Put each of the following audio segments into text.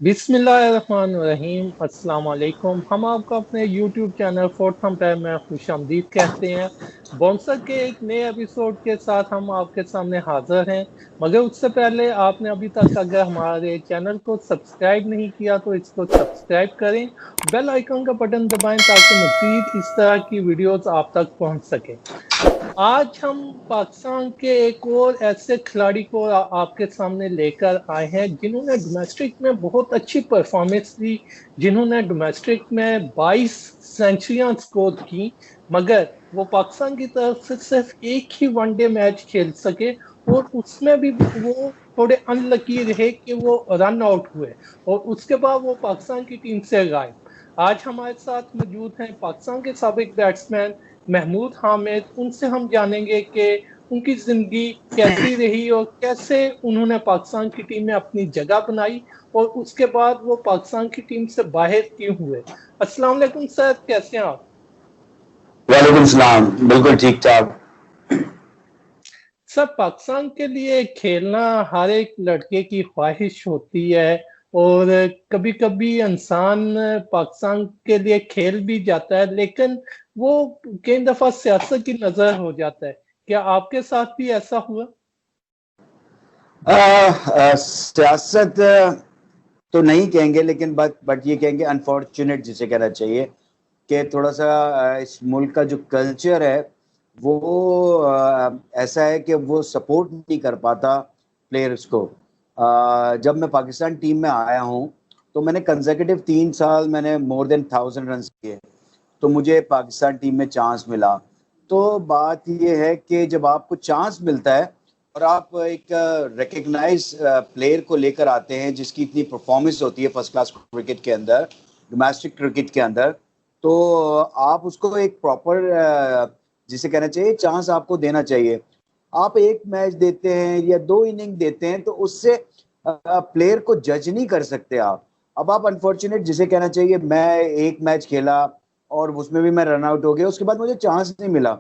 बिस्मिल्लाहिर्रहमानिर्रहीम। अस्सलाम वालेकुम। हम आपको अपने YouTube चैनल फोर्थ एम्पायर में खुशामदीद कहते हैं। बॉन्सर के एक नए एपिसोड के साथ हम आपके सामने हाजिर हैं। मगर उससे पहले आपने अभी तक अगर हमारे चैनल को सब्सक्राइब नहीं किया तो इसको सब्सक्राइब करें, बेल आइकन का बटन दबाएं ताकि मज़ीद इस तरह की वीडियोस आप तक पहुंच सके। आज हम पाकिस्तान के एक और ऐसे खिलाड़ी को आपके सामने लेकर आए हैं जिन्होंने डोमेस्टिक में बहुत अच्छी परफॉर्मेंस दी, जिन्होंने डोमेस्टिक में 22 सेंचुरियां स्कोर की। मगर वो पाकिस्तान की तरफ से सिर्फ एक ही वनडे मैच खेल सके और उसमें भी वो थोड़े अनलकी रहे कि वो रन आउट हुए और उसके बाद वो पाकिस्तान की टीम से गायब। आज हमारे साथ मौजूद हैं पाकिस्तान के साबिक बैट्समैन महमूद हामिद। उनसे हम जानेंगे कि उनकी जिंदगी कैसी रही और कैसे उन्होंने पाकिस्तान की टीम में अपनी जगह बनाई और उसके बाद वो पाकिस्तान की टीम से बाहर क्यों हुए। अस्सलाम वालेकुम सर, कैसे हैं आप? वालेकुम सलाम। बिल्कुल ठीक ठाक। सर, पाकिस्तान के लिए खेलना हर एक लड़के की ख्वाहिश होती है और कभी कभी इंसान पाकिस्तान के लिए खेल भी जाता है, लेकिन वो कई दफा सियासत की नजर हो जाता है। क्या आपके साथ भी ऐसा हुआ? सियासत तो नहीं कहेंगे, लेकिन बट ये कहेंगे अनफॉर्चुनेट जिसे कहना चाहिए कि थोड़ा सा इस मुल्क का जो कल्चर है वो ऐसा है कि वो सपोर्ट नहीं कर पाता प्लेयर्स को। जब मैं पाकिस्तान टीम में आया हूँ तो मैंने कंसेक्यूटिव 3 साल मैंने मोर देन 1000 रन किए, तो मुझे पाकिस्तान टीम में चांस मिला। तो बात ये है कि जब आपको चांस मिलता है और आप एक रिकग्नाइज प्लेयर को लेकर आते हैं जिसकी इतनी परफॉर्मेंस होती है फर्स्ट क्लास क्रिकेट के अंदर, डोमेस्टिक क्रिकेट के अंदर, तो आप उसको एक प्रॉपर जिसे कहना चाहिए चांस आपको देना चाहिए। आप एक मैच देते हैं या 2 इनिंग देते हैं तो उससे प्लेयर को जज नहीं कर सकते आप। अब आप अनफॉर्चुनेट जिसे कहना चाहिए, मैं एक मैच खेला और उसमें भी मैं रन आउट हो गया, उसके बाद मुझे चांस नहीं मिला।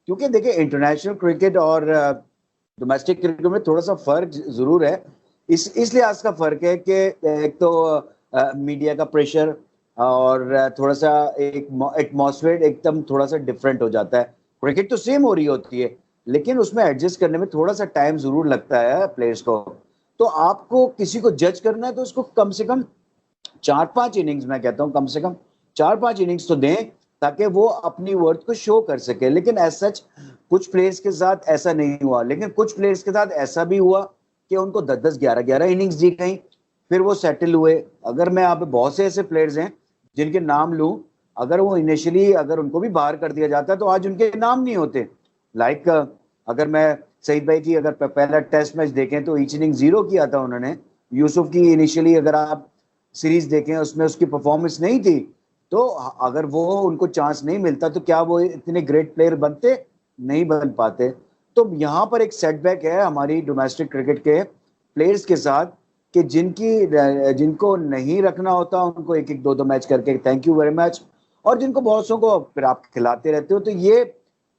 क्योंकि देखिए इंटरनेशनल क्रिकेट और डोमेस्टिक क्रिकेट में थोड़ा सा फर्क जरूर है। इस लिहाज का फर्क है कि एक तो मीडिया का प्रेशर और थोड़ा सा एक एटमॉस्फेयर एकदम थोड़ा सा डिफरेंट हो जाता है। क्रिकेट तो सेम हो रही होती है लेकिन उसमें एडजस्ट करने में थोड़ा सा टाइम जरूर लगता है प्लेयर्स को। तो आपको किसी को जज करना है तो उसको कम से कम 4-5 इनिंग्स, मैं कहता हूँ कम से कम 4-5 इनिंग्स तो दें ताकि वो अपनी वर्थ को शो कर सके। लेकिन एज सच कुछ प्लेयर्स के साथ ऐसा नहीं हुआ, लेकिन कुछ प्लेयर्स के साथ ऐसा भी हुआ कि उनको 10-10 11-11 इनिंग्स दी गई, फिर वो सेटल हुए। अगर मैं आप बहुत से ऐसे प्लेयर्स हैं जिनके नाम लूं, अगर वो इनिशियली अगर उनको भी बाहर कर दिया जाता तो आज उनके नाम नहीं होते। लाइक अगर मैं सईद भाई की अगर पहला टेस्ट मैच देखें तो ईच इनिंग 0 किया था उन्होंने। यूसुफ की इनिशियली अगर आप सीरीज देखें उसमें उसकी परफॉर्मेंस नहीं थी, तो अगर वो उनको चांस नहीं मिलता तो क्या वो इतने ग्रेट प्लेयर बनते? नहीं बन पाते। तो यहाँ पर एक सेटबैक है हमारी डोमेस्टिक क्रिकेट के प्लेयर्स के साथ कि जिनको नहीं रखना होता उनको एक एक 2-2 मैच करके थैंक यू वेरी मच, और जिनको बहुतों को फिर आप खिलाते रहते हो, तो ये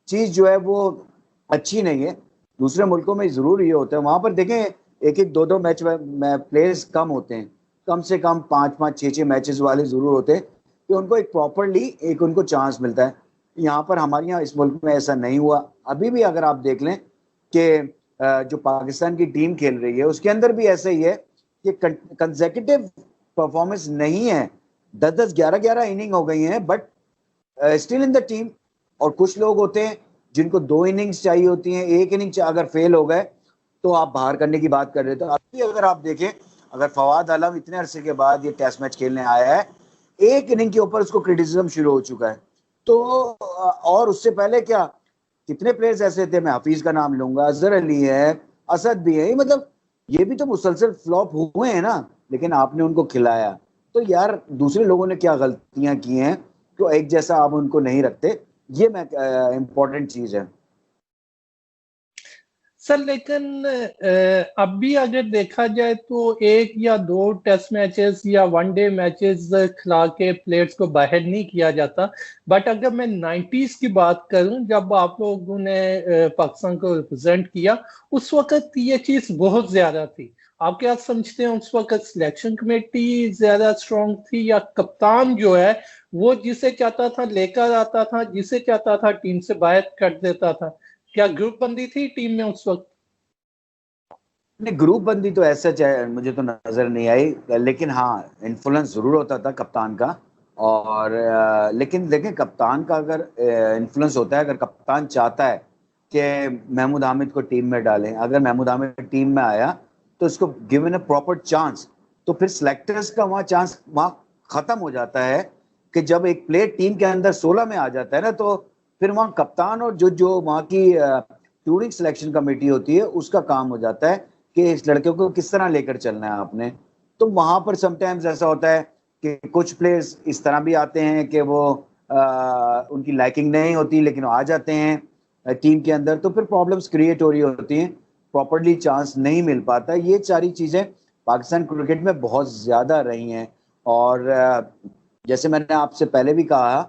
चीज जो है वो अच्छी नहीं है। दूसरे मुल्कों में जरूर ये होता है, वहां पर देखें एक एक 2-2 मैच में प्लेयर्स कम होते हैं, कम से कम 5-5 6-6 मैचेस वाले जरूर होते हैं कि उनको एक प्रॉपरली एक उनको चांस मिलता है। यहाँ पर हमारे यहाँ इस मुल्क में ऐसा नहीं हुआ। अभी भी अगर आप देख लें कि जो पाकिस्तान की टीम खेल रही है उसके अंदर भी ऐसा ही है कि कंसेक्यूटिव परफॉर्मेंस नहीं है। 10-10 11-11 इनिंग हो गई हैं but still in the team. और कुछ लोग होते हैं जिनको 2 इनिंग्स चाहिए होती हैं, एक इनिंग अगर फेल हो गए तो आप बाहर करने की बात कर रहे थे। अभी अगर आप देखें, अगर फवाद आलम इतने अरसे के बाद ये टेस्ट मैच खेलने आया है, एक इनिंग के ऊपर उसको क्रिटिसिज्म शुरू हो चुका है। तो और उससे पहले क्या कितने प्लेयर्स ऐसे थे, मैं हफीज का नाम लूंगा, अजहर अली है, असद भी है, मतलब ये भी तो मुसलसल फ्लॉप हुए हैं ना, लेकिन आपने उनको खिलाया। तो यार दूसरे लोगों ने क्या गलतियां की हैं तो एक जैसा आप उनको नहीं रखते, ये मैं इंपॉर्टेंट चीज है। सर, लेकिन अब भी अगर देखा जाए तो एक या दो टेस्ट मैचेस या वनडे मैचेस खिला के प्लेयर्स को बाहर नहीं किया जाता। बट अगर मैं 90s की बात करूं, जब आप लोगों ने पाकिस्तान को रिप्रेजेंट किया, उस वक्त ये चीज बहुत ज्यादा थी। आप क्या समझते हैं उस वक्त सिलेक्शन कमेटी ज्यादा स्ट्रांग थी या कप्तान जो है वो जिसे चाहता था लेकर आता था, जिसे चाहता था टीम से बाहर कर देता था? क्या ग्रुप बंदी थी टीम में उस वक्त? नहीं, ग्रुप बंदी तो ऐसा चाहे मुझे तो नजर नहीं आई, लेकिन हाँ इन्फ्लुएंस जरूर होता था कप्तान का। और लेकिन देखें, कप्तान का अगर इन्फ्लुएंस होता है, अगर कप्तान चाहता है कि महमूद हामिद को टीम में डालें, अगर महमूद हामिद टीम में आया तो उसको गिवन अ प्रॉपर चांस, तो फिर सिलेक्टर्स का वहाँ चांस वहाँ खत्म हो जाता है। कि जब एक प्लेयर टीम के अंदर 16 में आ जाता है ना, तो फिर वहाँ कप्तान और जो जो वहाँ की टूरिंग सिलेक्शन कमेटी होती है उसका काम हो जाता है कि इस लड़के को किस तरह लेकर चलना है आपने। तो वहां पर समटाइम्स ऐसा होता है कि कुछ प्लेयर्स इस तरह भी आते हैं कि वो उनकी लाइकिंग नहीं होती, लेकिन वो आ जाते हैं टीम के अंदर, तो फिर प्रॉब्लम्स क्रिएट हो रही होती हैं, प्रॉपरली चांस नहीं मिल पाता। ये सारी चीजें पाकिस्तान क्रिकेट में बहुत ज्यादा रही हैं। और जैसे मैंने आपसे पहले भी कहा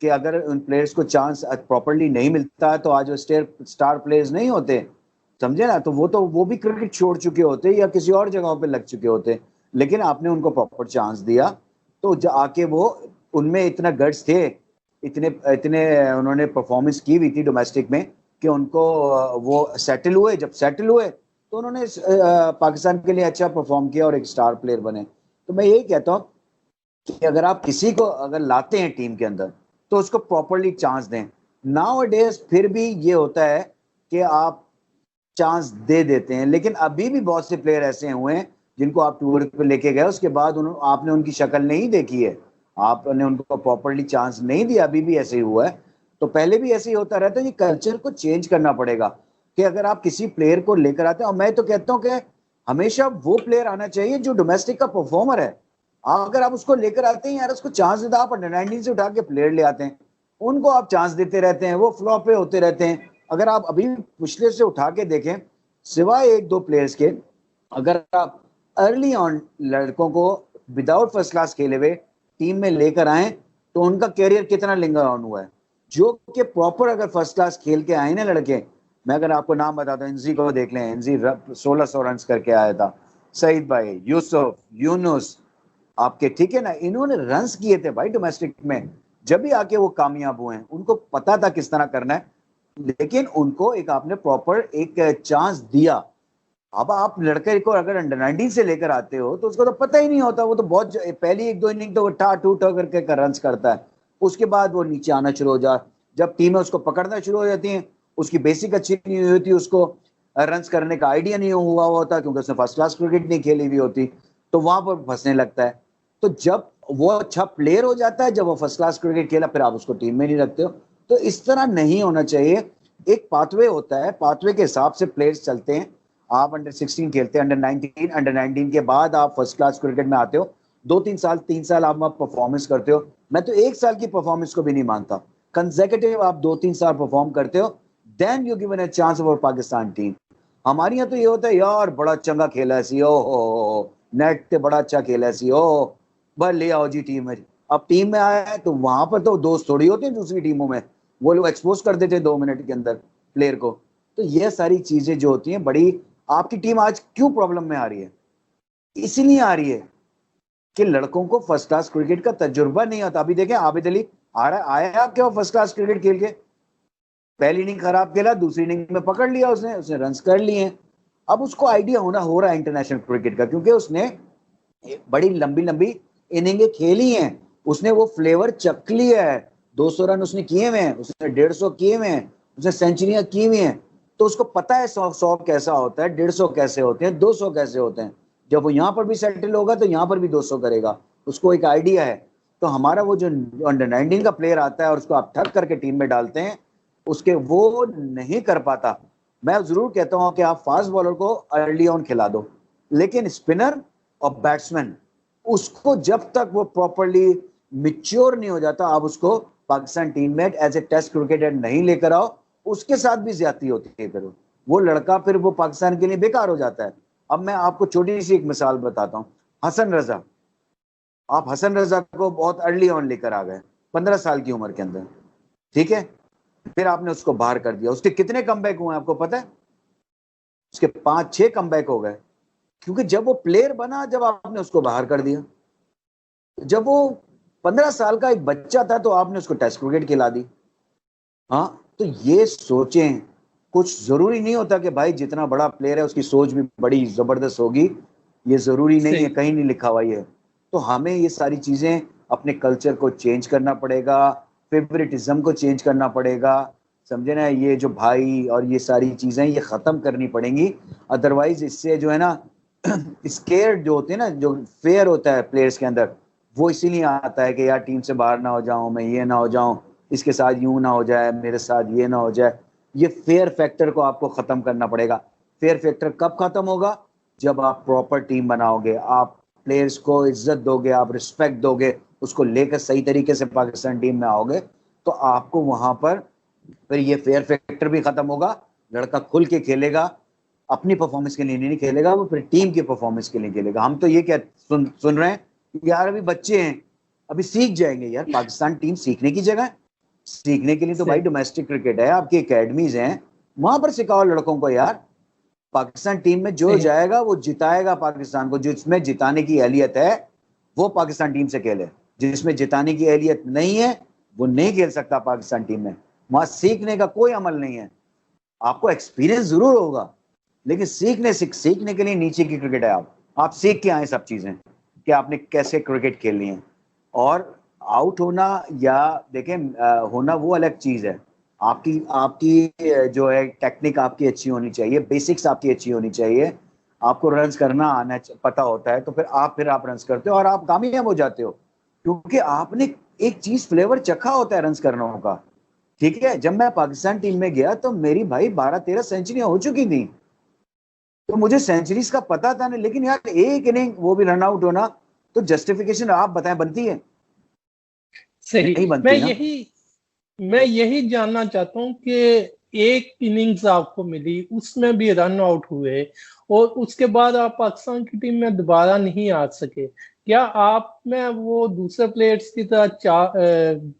कि अगर उन प्लेयर्स को चांस प्रॉपरली नहीं मिलता तो आज वो स्टार प्लेयर्स नहीं होते, समझे ना। तो वो भी क्रिकेट छोड़ चुके होते या किसी और जगहों पे लग चुके होते, लेकिन आपने उनको प्रॉपर चांस दिया तो आके वो उनमें इतना गट्स थे, इतने इतने उन्होंने परफॉर्मेंस की हुई थी डोमेस्टिक में कि उनको वो सेटल हुए। जब सेटल हुए तो उन्होंने पाकिस्तान के लिए अच्छा परफॉर्म किया और एक स्टार प्लेयर बने। तो मैं यही कहता हूँ कि अगर आप किसी को अगर लाते हैं टीम के अंदर तो उसको प्रॉपरली चांस दें। नाउ डेज फिर भी ये होता है कि आप चांस दे देते हैं, लेकिन अभी भी बहुत से प्लेयर ऐसे हुए हैं जिनको आप टूर पे लेके गए, उसके बाद आपने उनकी शक्ल नहीं देखी है, आपने उनको प्रॉपरली चांस नहीं दिया, अभी भी ऐसे ही हुआ है। तो पहले भी ऐसे ही होता रहता है। ये कल्चर को चेंज करना पड़ेगा कि अगर आप किसी प्लेयर को लेकर आते हैं, और मैं तो कहता हूँ कि हमेशा वो प्लेयर आना चाहिए जो डोमेस्टिक का परफॉर्मर है। अगर आप उसको लेकर आते हैं यार, उसको चांस देते, आप अंडर 19 से उठा के प्लेयर ले आते हैं, उनको आप चांस देते रहते हैं, वो फ्लॉप पे होते रहते हैं। अगर आप अभी पिछले से उठा के देखें, सिवाय एक दो प्लेयर्स के, अगर आप अर्ली ऑन लड़कों को विदाउट फर्स्ट क्लास खेले हुए टीम में लेकर आए तो उनका कैरियर कितना लिंगर ऑन हुआ है। जो कि प्रॉपर अगर फर्स्ट क्लास खेल के आए ना लड़के, मैं अगर आपको नाम बताता हूँ, एनजी को देख लें, एनजी 1600 रन करके आया था। सईद भाई, यूसुफ, यूनुस, आपके ठीक है ना, इन्होंने रन्स किए थे भाई डोमेस्टिक में, जब भी आके वो कामयाब हुए हैं। उनको पता था किस तरह करना है, लेकिन उनको एक आपने प्रॉपर एक चांस दिया। अब आप लड़के को अगर अंडर 19 से लेकर आते हो तो उसको तो पता ही नहीं होता, वो तो बहुत पहली एक दो इनिंग तो वो ठा टू ठा करके रन करता है, उसके बाद वो नीचे आना शुरू हो जा, जब टीमें उसको पकड़ना शुरू हो जाती हैं, उसकी बेसिक अच्छी नहीं हुई होती, उसको रन करने का आइडिया नहीं हुआ होता क्योंकि उसने फर्स्ट क्लास क्रिकेट नहीं खेली हुई होती, तो वहां पर फंसने लगता है। तो जब वो अच्छा प्लेयर हो जाता है, जब वो फर्स्ट क्लास क्रिकेट खेला, फिर आप उसको टीम में नहीं रखते हो। तो इस तरह नहीं होना चाहिए। एक पाथवे होता है, पाथवे के हिसाब से प्लेयर्स चलते हैं। आप अंडर 16 खेलते हैं, अंडर 19 के बाद आप फर्स्ट क्लास क्रिकेट में आते हो, 2-3 साल 3 साल आप परफॉर्मेंस करते हो। मैं तो 1 साल की परफॉर्मेंस को भी नहीं मानता, कंसेक्यूटिव आप 2-3 साल परफॉर्म करते हो, then you given a chance for Pakistan team. हमारे यहाँ तो ये होता है यार, बड़ा चंगा खेला है सी, ओ नेट पे बड़ा अच्छा खेला है सी, ओ बस ले आओ जी टीम में। अब टीम में आया है तो वहां पर तो दोस्त थोड़ी होते हैं दूसरी टीमों में, वो लोग एक्सपोज कर देते हैं 2 मिनट के अंदर प्लेयर को। तो ये सारी चीजें जो होती हैं बड़ी, आपकी टीम आज क्यों प्रॉब्लम में आ रही है, इसीलिए आ रही है कि लड़कों को फर्स्ट क्लास क्रिकेट का तजुर्बा नहीं आता। अभी देखें आबिद अली आ रहा आया क्या फर्स्ट क्लास क्रिकेट खेल के, पहली इनिंग खराब खेला, दूसरी इनिंग में पकड़ लिया उसने उसने रन कर लिए। अब उसको आइडिया होना हो रहा है इंटरनेशनल क्रिकेट का, क्योंकि उसने बड़ी लंबी लंबी इनिंगें खेली हैं, उसने वो फ्लेवर चख लिया है। 200 रन उसने किए हुए हैं, उसने 150 किए हुए हैं, उसने सेंचुरियां की हुई हैं। तो उसको पता है 100 कैसा होता है, 150 कैसे होते हैं, 200 कैसे होते हैं। जब वो यहाँ पर भी सेटल होगा तो यहाँ पर भी 200 करेगा, उसको एक आइडिया है। तो हमारा वो जो अंडर 19 का प्लेयर आता है और उसको आप ठग करके टीम में डालते हैं, उसके वो नहीं कर पाता। मैं जरूर कहता हूँ कि आप फास्ट बॉलर को अर्ली ऑन खिला दो, लेकिन स्पिनर और बैट्समैन, उसको जब तक वो प्रॉपरली मिच्योर नहीं हो जाता, आप उसको पाकिस्तान टीम में एज ए टेस्ट क्रिकेटर नहीं लेकर आओ। उसके साथ भी ज्यादती होती है, फिर वो लड़का फिर वो पाकिस्तान के लिए बेकार हो जाता है। अब मैं आपको छोटी सी एक मिसाल बताता हूँ, हसन रजा। आप हसन रजा को बहुत अर्ली ऑन लेकर आ गए, 15 साल की उम्र के अंदर, ठीक है। फिर आपने उसको बाहर कर दिया, उसके कितने कमबैक हुए आपको पता है? उसके 5-6 कमबैक हो गए। क्योंकि जब वो प्लेयर बना, जब आपने उसको बाहर कर दिया। जब वो 15 साल का एक बच्चा था तो आपने उसको टेस्ट क्रिकेट खिला दी। हाँ, तो ये सोचें, कुछ जरूरी नहीं होता कि भाई जितना बड़ा प्लेयर है उसकी सोच भी बड़ी जबरदस्त होगी, ये जरूरी नहीं है, सही। कहीं नहीं लिखा हुआ ये। तो हमें ये सारी चीजें, अपने कल्चर को चेंज करना पड़ेगा, फेवरेटिज्म को चेंज करना पड़ेगा, समझे ना, ये जो भाई और ये सारी चीजें ये खत्म करनी पड़ेंगी। अदरवाइज इससे जो है ना स्केयर जो होते हैं ना, जो फेयर होता है प्लेयर्स के अंदर, वो इसीलिए आता है कि यार टीम से बाहर ना हो जाऊं, मैं ये ना हो जाऊं, इसके साथ यूं ना हो जाए, मेरे साथ ये ना हो जाए। ये फेयर फैक्टर को आपको खत्म करना पड़ेगा। फेयर फैक्टर कब खत्म होगा? जब आप प्रॉपर टीम बनाओगे, आप प्लेयर्स को इज्जत दोगे, आप रिस्पेक्ट दोगे, उसको लेकर सही तरीके से पाकिस्तान टीम में आओगे, तो आपको वहां पर फिर ये फेयर फैक्टर भी खत्म होगा। लड़का खुल के खेलेगा, अपनी परफॉर्मेंस के लिए नहीं खेलेगा, वो फिर टीम की परफॉर्मेंस के लिए खेलेगा। हम तो ये क्या सुन रहे हैं कि यार अभी बच्चे हैं, अभी सीख जाएंगे। यार पाकिस्तान टीम सीखने की जगह है। सीखने के लिए तो भाई सही। डोमेस्टिक क्रिकेट है, आपकी एकेडमीज हैं, वहां पर सिखाओ लड़कों को। यार पाकिस्तान टीम में जो सही। जाएगा वो जिताएगा पाकिस्तान को। जिसमें जिताने की अहलियत है वो पाकिस्तान टीम से खेले, जिसमें जिताने की अहलियत नहीं है वो नहीं खेल सकता पाकिस्तान टीम में। वहां सीखने का कोई अमल नहीं है। आपको एक्सपीरियंस जरूर होगा, लेकिन सीखने के लिए नीचे की क्रिकेट है। आप सीख के आए सब चीजें कि आपने कैसे क्रिकेट खेलनी है। और आउट होना या देखें होना वो अलग चीज है। आपकी आपकी जो है टेक्निक आपकी अच्छी होनी चाहिए, बेसिक्स आपकी अच्छी होनी चाहिए, आपको रन्स करना आना पता होता है, तो फिर आप रन्स करते हो और आप कामयाब हो जाते हो, क्योंकि आपने एक चीज फ्लेवर चखा होता है रन्स करने का। ठीक है, जब मैं पाकिस्तान टीम में गया तो मेरी भाई 12-13 सेंचुरी हो चुकी थी, तो मुझे सेंचुरीज का पता था नहीं। लेकिन यार एक इनिंग वो भी रन आउट होना, तो जस्टिफिकेशन आप बताएं बनती है? सही। नहीं मैं बनती ना। यही मैं यही जानना चाहता हूँ कि एक इनिंग्स आपको मिली, उसमें भी रन आउट हुए, और उसके बाद आप पाकिस्तान की टीम में दोबारा नहीं आ सके। क्या आप में वो दूसरे प्लेयर्स की तरह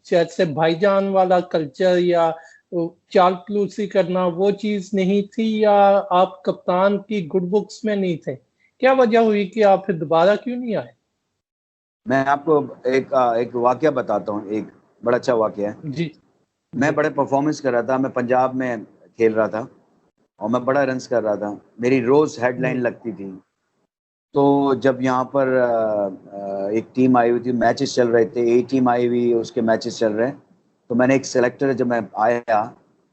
जैसे भाईजान वाला कल्चर या चालकलूसी करना वो चीज नहीं थी, या आप कप्तान की गुड बुक्स में नहीं थे? क्या वजह हुई कि आप फिर दोबारा क्यों नहीं आए? मैं आपको एक वाकया बताता हूँ, एक बड़ा अच्छा वाकया है। जी। मैं जी। बड़े परफॉर्मेंस कर रहा था, मैं पंजाब में खेल रहा था और मैं बड़ा रन्स कर रहा था, मेरी रोज हेडलाइन हम्म। लगती थी। तो जब यहाँ पर एक टीम आई हुई थी, मैचेस चल रहे थे, ए टीम आई हुई, उसके मैचेस चल रहे हैं, तो मैंने एक सेलेक्टर, जब मैं आया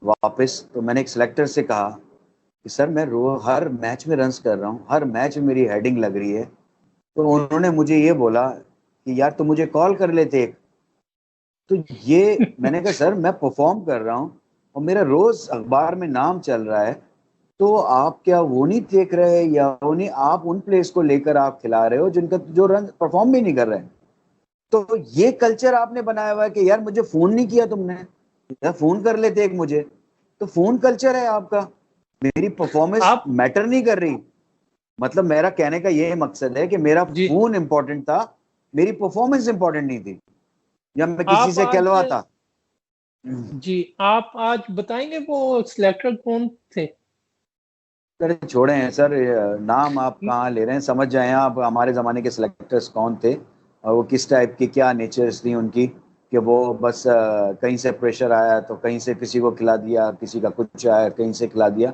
वापस, तो मैंने एक सेलेक्टर से कहा कि सर मैं हर मैच में रन्स कर रहा हूँ, हर मैच में मेरी हेडिंग लग रही है। तो उन्होंने मुझे ये बोला कि यार तुम मुझे कॉल कर लेते। तो ये मैंने कहा सर मैं परफॉर्म कर रहा हूँ और मेरा रोज अखबार में नाम चल रहा है, तो आप क्या वो नहीं देख रहे, या वो नहीं, आप उन प्लेयर्स को लेकर आप खिला रहे हो जिनका जो रन परफॉर्म भी नहीं कर रहे हैं। तो ये कल्चर आपने बनाया हुआ है कि यार मुझे फोन नहीं किया तुमने, यार फोन कर लेते एक मुझे। तो फोन कल्चर है आपका, मेरी परफॉर्मेंस आप। मैटर नहीं कर रही। मतलब मेरा कहने का ये मकसद है कि मेरा जी। फोन इंपॉर्टेंट था, मेरी परफॉर्मेंस इंपॉर्टेंट नहीं थी, या मैं किसी आप से आज। कहलवाता। जी। आप आज बताएंगे वो सिलेक्टर कौन थे? सर छोड़े हैं सर, नाम आप कहाँ ले रहे हैं, समझ जाएं आप हमारे ज़माने के सिलेक्टर्स कौन थे और वो किस टाइप की क्या नेचर्स थी उनकी, कि वो बस कहीं से प्रेशर आया तो कहीं से किसी को खिला दिया, किसी का कुछ आया कहीं से खिला दिया।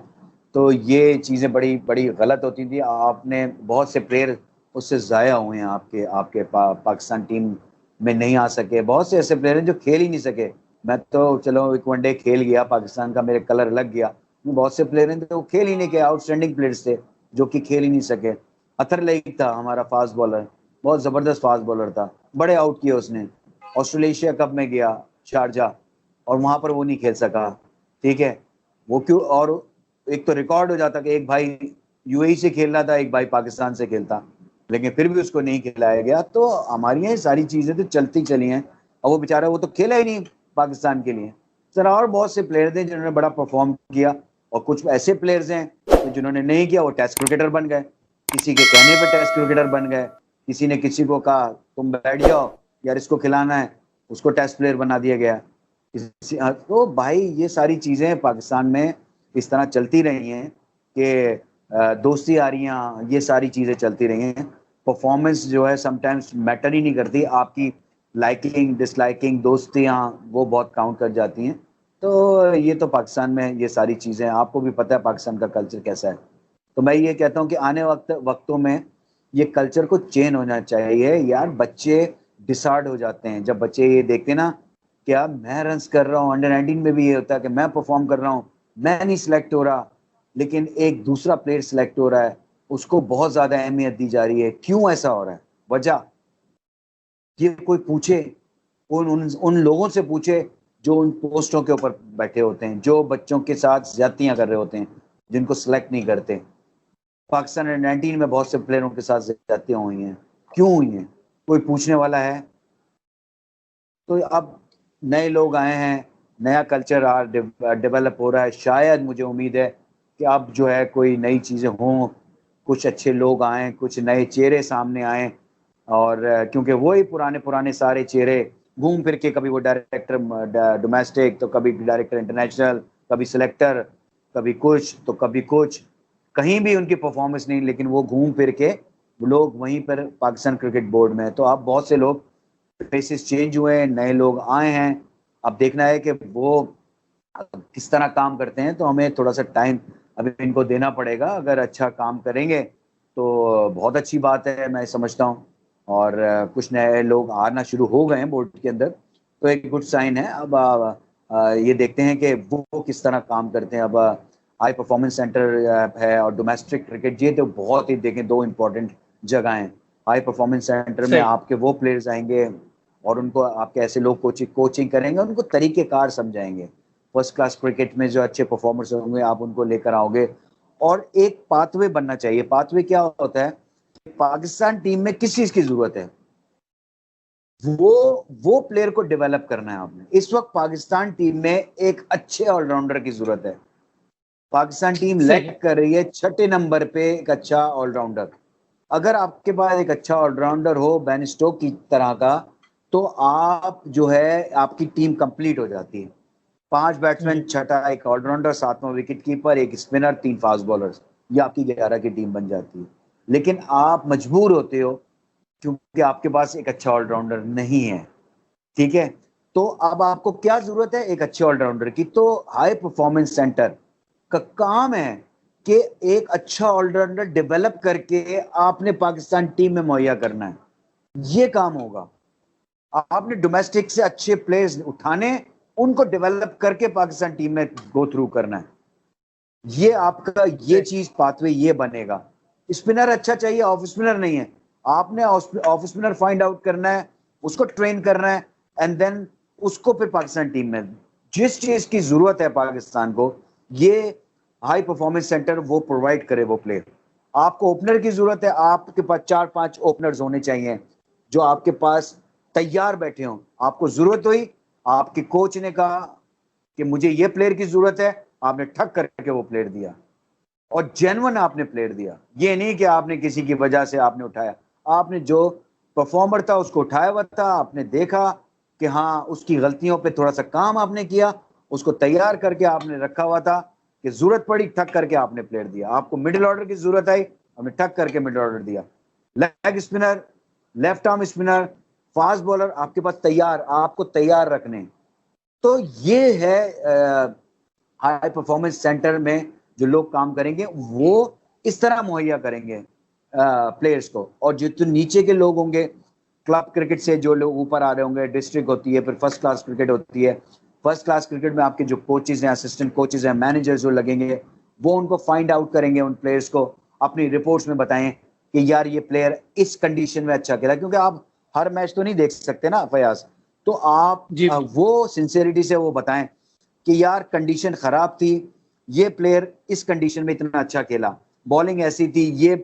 तो ये चीज़ें बड़ी बड़ी गलत होती थी। आपने बहुत से प्लेयर उससे ज़ाया हुए हैं, आपके पाकिस्तान टीम में नहीं आ सके। बहुत से ऐसे प्लेयर हैं जो खेल ही नहीं सके। मैं तो चलो एक वनडे खेल गया पाकिस्तान का, मेरे कलर लग गया। बहुत से प्लेयर हैं जो खेल ही नहीं के, आउटस्टैंडिंग प्लेयर्स थे जो कि खेल ही नहीं सके। अतर लईक था हमारा फास्ट बॉलर, बहुत जबरदस्त फास्ट बॉलर था, बड़े आउट किए उसने। ऑस्ट्रेलेशिया कप में गया शारजा, और वहां पर वो नहीं खेल सका। ठीक है, वो क्यों? और एक तो रिकॉर्ड हो जाता कि एक भाई यूएई से खेल रहा था, एक भाई पाकिस्तान से खेलता, लेकिन फिर भी उसको नहीं खिलाया गया। तो हमारी ये सारी चीजें तो चलती चली हैं, और वो बेचारा वो तो खेला ही नहीं पाकिस्तान के लिए। सर और बहुत से प्लेयर थे जिन्होंने बड़ा परफॉर्म किया, और कुछ ऐसे प्लेयर्स हैं तो जिन्होंने नहीं किया वो टेस्ट क्रिकेटर बन गए, किसी के कहने पे टेस्ट क्रिकेटर बन गए। किसी ने किसी को कहा तुम बैठ जाओ यार इसको खिलाना है, उसको टेस्ट प्लेयर बना दिया गया। तो भाई ये सारी चीजें पाकिस्तान में इस तरह चलती रही हैं कि दोस्ती यारियां, ये सारी चीजें चलती रही हैं। परफॉर्मेंस जो है समटाइम्स मैटर ही नहीं करती, आपकी लाइकिंग डिसलाइकिंग दोस्तियां वो बहुत काउंट कर जाती हैं। तो ये तो पाकिस्तान में ये सारी चीजें, आपको भी पता है पाकिस्तान का कल्चर कैसा है। तो मैं ये कहता हूँ कि आने वक्तों में ये कल्चर को चेंज होना चाहिए यार। बच्चे डिसार्ड हो जाते हैं जब बच्चे ये देखते हैं ना, क्या मैं रन्स कर रहा हूँ, अंडर 19 में भी ये होता है कि मैं परफॉर्म कर रहा हूँ, मैं नहीं सिलेक्ट हो रहा, लेकिन एक दूसरा प्लेयर सिलेक्ट हो रहा है, उसको बहुत ज्यादा अहमियत दी जा रही है। क्यों ऐसा हो रहा है? वजह ये कोई पूछे, उन लोगों से पूछे जो उन पोस्टों के ऊपर बैठे होते हैं, जो बच्चों के साथ ज्यादतियां कर रहे होते हैं, जिनको सिलेक्ट नहीं करते। पाकिस्तान अंडर 19 में बहुत से प्लेयरों के साथ ज्यादतियां हुई हैं। क्यों हुई हैं? कोई पूछने वाला है? तो अब नए लोग आए हैं, नया कल्चर डेवलप हो रहा है। शायद मुझे उम्मीद है कि अब जो है कोई नई चीजें हों, कुछ अच्छे लोग आए, कुछ नए चेहरे सामने आए। और क्योंकि वही पुराने पुराने सारे चेहरे घूम फिर के, कभी वो डायरेक्टर डोमेस्टिक, तो कभी डायरेक्टर इंटरनेशनल, कभी सिलेक्टर, कभी कुछ तो कभी कुछ, कहीं भी उनकी परफॉर्मेंस नहीं, लेकिन वो घूम फिर के लोग वहीं पर पाकिस्तान क्रिकेट बोर्ड में। तो अब बहुत से लोग फेसेस चेंज हुए हैं, नए लोग आए हैं। अब देखना है कि वो किस तरह काम करते हैं। तो हमें थोड़ा सा टाइम अभी इनको देना पड़ेगा। अगर अच्छा काम करेंगे तो बहुत अच्छी बात है, मैं समझता हूँ। और कुछ नए लोग आना शुरू हो गए हैं बोर्ड के अंदर, तो एक गुड साइन है। अब ये देखते हैं कि वो किस तरह काम करते हैं। अब हाई परफॉर्मेंस सेंटर है और डोमेस्टिक क्रिकेट, ये तो बहुत ही देखें दो इम्पोर्टेंट जगह हैं। हाई परफॉर्मेंस सेंटर में सही। आपके वो प्लेयर्स आएंगे और उनको आपके ऐसे लोग कोचिंग करेंगे, उनको तरीकेकार समझाएंगे। फर्स्ट क्लास क्रिकेट में जो अच्छे परफॉर्मर्स होंगे आप उनको लेकर आओगे। और एक पाथवे बनना चाहिए। पाथवे क्या होता है? पाकिस्तान टीम में किस चीज की जरूरत है, वो वो प्लेयर को डेवलप करना है आपने। इस वक्त पाकिस्तान टीम में एक अच्छे ऑलराउंडर की जरूरत है। पाकिस्तान टीम सही। लैक कर रही है 6 नंबर पे एक अच्छा ऑलराउंडर। अगर आपके पास एक अच्छा ऑलराउंडर हो बेन स्टोक की तरह का, तो आप जो है आपकी टीम कंप्लीट हो जाती है। 5 बैट्समैन, छठा एक ऑलराउंडर, 7वां विकेट कीपर, एक स्पिनर, 3 फास्ट बॉलर्स, ये आपकी 11 की टीम बन जाती है। लेकिन आप मजबूर होते हो क्योंकि आपके पास एक अच्छा ऑलराउंडर नहीं है। ठीक है, तो अब आपको क्या जरूरत है? एक अच्छे ऑलराउंडर की। तो हाई परफॉर्मेंस सेंटर का काम है कि एक अच्छा ऑलराउंडर डेवलप करके आपने पाकिस्तान टीम में मुहैया करना है। ये काम होगा। आपने डोमेस्टिक से अच्छे प्लेयर्स उठाने, उनको डेवलप करके पाकिस्तान टीम में गो थ्रू करना है। ये आपका ये सही। चीज पाथवे ये बनेगा। स्पिनर अच्छा चाहिए, ऑफ स्पिनर नहीं है। आपने ऑफ स्पिनर फाइंड आउट करना है, उसको ट्रेन करना है, एंड देन उसको फिर पाकिस्तान टीम में जिस चीज की जरूरत है पाकिस्तान को, ये हाई परफॉर्मेंस सेंटर वो प्रोवाइड करे वो प्लेयर। आपको ओपनर की जरूरत है, आपके पास 4-5 ओपनर्स होने चाहिए जो आपके पास तैयार बैठे हों। आपको जरूरत हुई, आपके कोच ने कहा कि मुझे ये प्लेयर की जरूरत है, आपने ठक करके वो प्लेयर दिया और जेन्युइन आपने प्लेयर दिया। ये नहीं कि आपने किसी की वजह से आपने उठाया। आपने जो परफॉर्मर था उसको उठाया हुआ था, आपने देखा कि हाँ उसकी गलतियों पे थोड़ा सा काम आपने किया, उसको तैयार करके आपने रखा हुआ था कि जरूरत पड़ी ठक करके आपने प्लेयर दिया। आपको मिडिल ऑर्डर की जरूरत आई, आपने ठक करके मिडिल ऑर्डर दिया। Leg spinner, left arm spinner, fast bowler आपके पास तैयार, आपको तैयार रखने। तो ये है हाई परफॉर्मेंस सेंटर में जो लोग काम करेंगे वो इस तरह मुहैया करेंगे प्लेयर्स को। और जो तो नीचे के लोग होंगे, क्लब क्रिकेट से जो लोग ऊपर आ रहे होंगे, डिस्ट्रिक्ट होती है, फिर फर्स्ट क्लास क्रिकेट होती है। फर्स्ट क्लास क्रिकेट में आपके जो कोचेज हैं, असिस्टेंट कोचेज हैं, मैनेजर्स जो लगेंगे, वो उनको फाइंड आउट करेंगे, उन प्लेयर्स को अपनी रिपोर्ट्स में बताएं कि यार ये प्लेयर इस कंडीशन में अच्छा खेला। क्योंकि आप हर मैच तो नहीं देख सकते ना फयाज, तो आप जी बिल्कुल। वो सिंसियरिटी से वो बताएं कि यार कंडीशन खराब थी, ये प्लेयर इस कंडीशन में इतना अच्छा खेला, बॉलिंग ऐसी थी, ये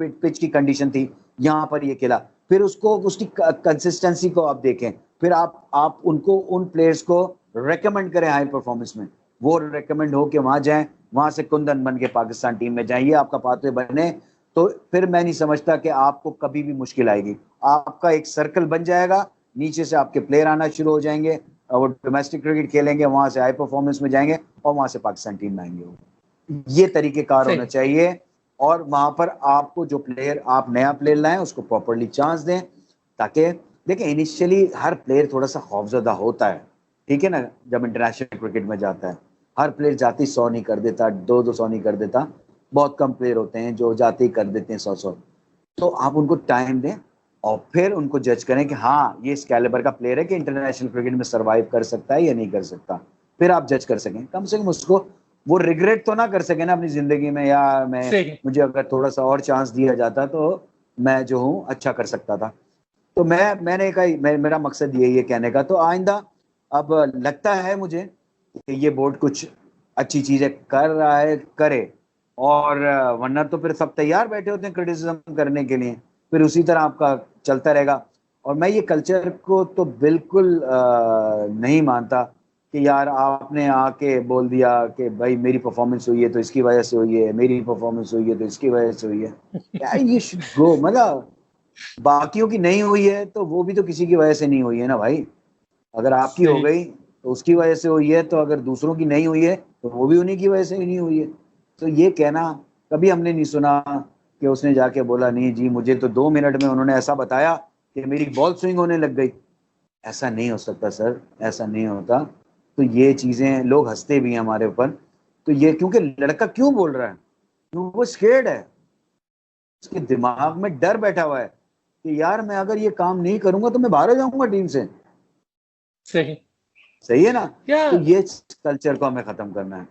पिच की कंडीशन थी, यहां पर ये खेला। फिर उसको उसकी कंसिस्टेंसी को आप देखें, फिर आप उनको उन प्लेयर्स को रेकमेंड करें हाई परफॉर्मेंस में। वो रेकमेंड हो के वहां जाएं, वहां से कुंदन बन के पाकिस्तान टीम में जाएं। ये आपका पाथवे बने तो फिर मैं नहीं समझता कि आपको कभी भी मुश्किल आएगी। आपका एक सर्कल बन जाएगा, नीचे से आपके प्लेयर आना शुरू हो जाएंगे, वो डोमेस्टिक क्रिकेट खेलेंगे, वहां से हाई परफॉर्मेंस में जाएंगे और वहां से पाकिस्तान टीम में आएंगे। ये तरीकेकार होना सही। चाहिए। और वहां पर आपको जो प्लेयर, आप नया प्लेयर लाएं उसको प्रॉपरली चांस दें, ताकि देखिए इनिशियली हर प्लेयर थोड़ा सा खौफजदा होता है, ठीक है ना, जब इंटरनेशनल क्रिकेट में जाता है हर प्लेयर जाते ही 100 नहीं कर देता, 200 नहीं कर देता, बहुत कम प्लेयर होते हैं जो जाते ही कर देते हैं 100। तो आप उनको टाइम दें और फिर उनको जज करें कि हाँ ये इस कैलिबर का प्लेयर है कि इंटरनेशनल क्रिकेट में सरवाइव कर सकता है या नहीं कर सकता, फिर आप जज कर सकें। कम से कम उसको वो रिग्रेट तो ना कर सके ना अपनी जिंदगी में, या मैं सही। मुझे अगर थोड़ा सा और चांस दिया जाता तो मैं जो हूँ अच्छा कर सकता था। तो मैंने कहा मेरा मकसद यही है कहने का। तो आइंदा अब लगता है मुझे कि ये बोर्ड कुछ अच्छी चीजें कर रहा है, करे, और वरना तो फिर सब तैयार बैठे होते हैं क्रिटिसिज्म करने के लिए, फिर उसी तरह आपका चलता रहेगा। और मैं ये कल्चर को तो बिल्कुल नहीं मानता कि यार आपने आके बोल दिया कि भाई मेरी परफॉर्मेंस हुई है तो इसकी वजह से हुई है, मेरी परफॉर्मेंस हुई है तो इसकी वजह से हुई है। यार ये शुड गो, मतलब बाकियों की नहीं हुई है तो वो भी तो किसी की वजह से नहीं हुई है ना भाई। अगर आपकी हो सही। गई तो उसकी वजह से हुई है, तो अगर दूसरों की नहीं हुई है तो वो भी उन्हीं की वजह से ही नहीं हुई है। तो ये कहना कभी हमने नहीं सुना कि उसने जाके बोला नहीं जी मुझे तो 2 मिनट में उन्होंने ऐसा बताया कि मेरी बॉल स्विंग होने लग गई। ऐसा नहीं हो सकता सर, ऐसा नहीं होता। तो ये चीजें लोग हंसते भी हैं हमारे ऊपर। तो ये क्योंकि लड़का क्यों बोल रहा है, क्यों वो स्केर्ड है, उसके दिमाग में डर बैठा हुआ है कि यार मैं अगर ये काम नहीं करूंगा तो मैं बाहर हो जाऊंगा टीम से। सही। सही है ना। क्या तो ये कल्चर को हमें खत्म करना है।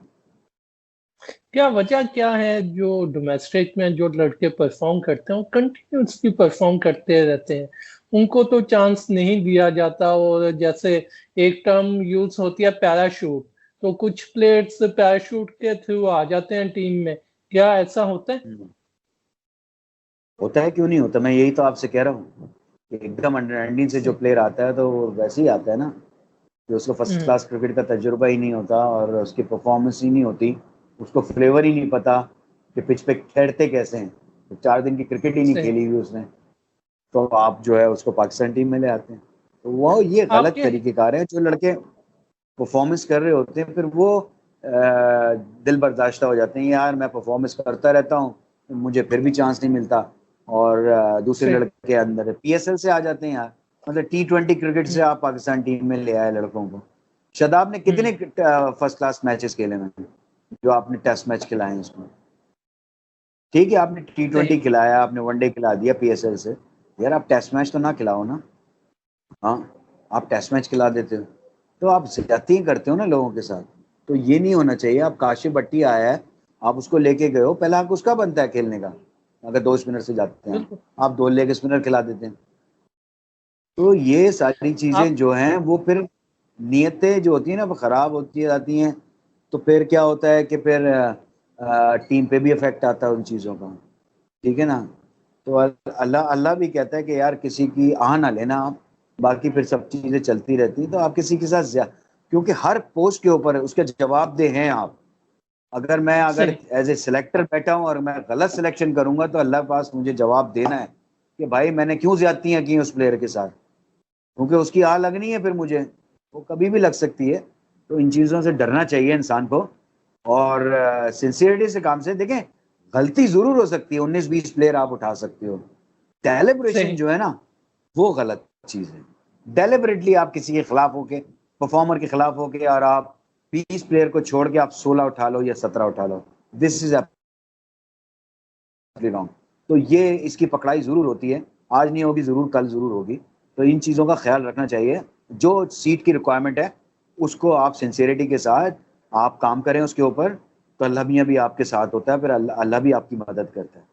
क्या वजह क्या है जो डोमेस्टिक में जो लड़के परफॉर्म करते हैं वो कंटिन्यूसली परफॉर्म करते रहते हैं, उनको तो चांस नहीं दिया जाता? और जैसे एक टर्म यूज होती है पैराशूट, तो कुछ प्लेयर्स पैराशूट के थ्रू आ जाते हैं टीम में, क्या ऐसा होता है? होता है, क्यों नहीं होता, मैं यही तो आपसे कह रहा हूँ कि एकदम अंडर 19 से जो प्लेयर आता है तो वो वैसे ही आता है ना, कि उसको फर्स्ट हम्म। क्लास क्रिकेट का तजुर्बा ही नहीं होता और उसकी परफॉर्मेंस ही नहीं होती, उसको फ्लेवर ही नहीं पता कि पिच पे खेलते कैसे हैं, तो 4 दिन की क्रिकेट ही नहीं सही। खेली हुई उसने, तो आप जो है उसको पाकिस्तान टीम में ले आते हैं। तो वो ये गलत आपके तरीकेकार है। जो लड़के परफॉर्मेंस कर रहे होते हैं फिर वो दिल बर्दाश्त हो जाते हैं, यार मैं परफॉर्मेंस करता रहता हूँ मुझे फिर भी चांस नहीं मिलता, और दूसरे सही। लड़के अंदर पीएसएल से आ जाते हैं यार, मतलब T20 क्रिकेट से हम्म। आप पाकिस्तान टीम में ले आए लड़कों को। शादाब ने हम्म। कितने फर्स्ट क्लास मैचेस खेले में, जो आपने टेस्ट मैच खिलाए हैं उसमें, ठीक है आपने सही। T20 खिलाया, आपने वनडे खिला दिया पीएसएल से, यार आप टेस्ट मैच तो ना खिलाओ ना। हाँ, आप टेस्ट मैच खिला देते हो तो आप ज्यादती ही करते हो ना लोगों के साथ। तो ये नहीं होना चाहिए। आप काशिफ भट्टी आया है, आप उसको लेके गए हो, पहले आपको उसका बनता है खेलने का। अगर 2 स्पिनर से जाते हैं बिल्कुल। आप 2 लेग स्पिनर खिला देते हैं। तो ये सारी चीजें आप जो हैं वो फिर नियतें जो होती है ना वो खराब होती जाती हैं। तो फिर क्या होता है कि फिर टीम पे भी इफेक्ट आता है उन चीजों का, ठीक है ना। तो अल्लाह अल्लाह भी कहता है कि यार किसी की आह ना लेना आप, बाकी फिर सब चीजें चलती रहती। तो आप किसी के साथ क्योंकि हर पोस्ट के ऊपर उसके जवाबदेह हैं आप। अगर सही। एज ए सिलेक्टर बैठा हूँ और मैं गलत सिलेक्शन करूंगा तो अल्लाह के पास मुझे जवाब देना है कि भाई मैंने क्यों ज्यादतियां की उस प्लेयर के साथ, क्योंकि उसकी आह लगनी है फिर मुझे, वो कभी भी लग सकती है। तो इन चीजों से डरना चाहिए इंसान को, और सिंसियरिटी से काम से देखें। गलती जरूर हो सकती है, 19-20 प्लेयर आप उठा सकते हो, डेलिब्रेशन सही। जो है ना वो गलत चीज है। डेलिबरेटली आप किसी के खिलाफ होके, परफॉर्मर के खिलाफ होके, और आप 20 प्लेयर को छोड़ के आप 16 उठा लो या 17 उठा लो, दिस इज एब्सोल्युटली रॉन्ग। तो ये इसकी पकड़ाई जरूर होती है, आज नहीं होगी जरूर कल जरूर होगी। तो इन चीजों का ख्याल रखना चाहिए। जो सीट की रिक्वायरमेंट है उसको आप सिंसियरिटी के साथ आप काम करें उसके ऊपर, तो अल्लाह मियाँ भी आपके साथ होता है, फिर अल्लाह भी आपकी मदद करता है।